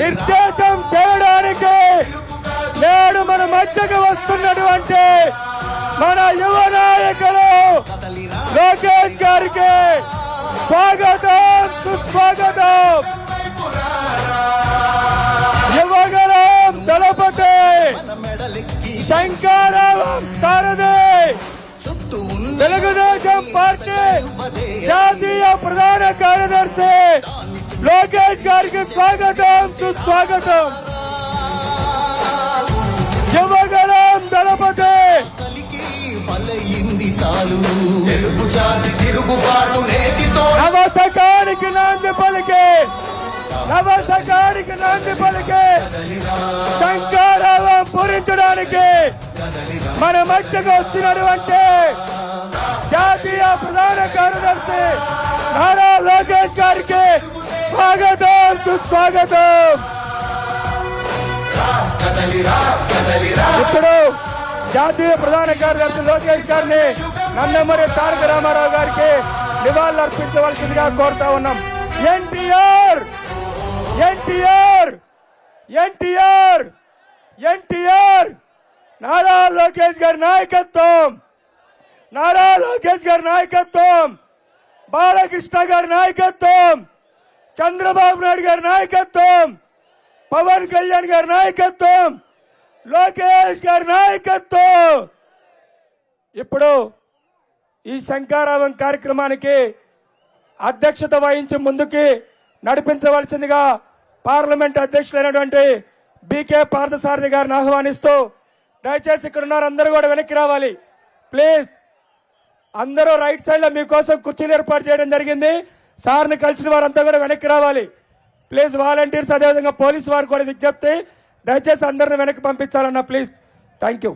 నిర్దేశం చేయడానికి నేడు మన మధ్యకు వస్తున్నటువంటి మన యువ నాయకులు లోకేష్ గారికి స్వాగతం సుస్వాగతం. యువగలం దళపతి శంకరరావం సారథి తెలుగుదేశం పార్టీ జాతీయ ప్రధాన కార్యదర్శి లోకేష్ గారికి స్వాగతం సుస్వాగతం. యువగలం దళపతి నవశకానికి నాంది పలికే శంకరరావం పూరించడానికి మన మధ్యకు వచ్చినటువంటి జాతీయ ప్రధాన కార్యదర్శి నారా లోకేష్ గారికి స్వాగతం సుస్వాగతం. ఇప్పుడు జాతీయ ప్రధాన కార్యదర్శి లోకేష్ గారిని నందమూరి తారక రామారావు గారికి నివాళులు అర్పించవలసిందిగా కోరుతా ఉన్నాం. ఎన్టీఆర్ ఎన్టీఆర్ ఎన్టీఆర్ ఎన్టీఆర్ నారా లోకేష్ గారి నాయకత్వం, నారా లోకేష్ గారి నాయకత్వం, బాలకృష్ణ గారి నాయకత్వం, చంద్రబాబు నాయుడు గారి నాయకత్వం, పవన్ కళ్యాణ్ గారి నాయకత్వం, లోకేష్ గారి నాయకత్వం. ఇప్పుడు ఈ శంకరరావం కార్యక్రమానికి అధ్యక్షత వహించి ముందుకి నడిపించవలసిందిగా పార్లమెంట్ అధ్యక్షులైనటువంటి బీకే పార్థసారథి గారిని ఆహ్వానిస్తూ, దయచేసి ఇక్కడ ఉన్నారు అందరూ కూడా వెనక్కి రావాలి ప్లీజ్. అందరూ రైట్ సైడ్ లో మీకోసం కుర్చీలు ఏర్పాటు చేయడం జరిగింది. సార్ని కలిసిన వారంతా కూడా వెనక్కి రావాలి ప్లీజ్. వాలంటీర్స్ అదేవిధంగా పోలీసు వారు కూడా విజ్ఞప్తి, దయచేసి అందరిని వెనక్కి పంపించాలన్నా ప్లీజ్. Thank you.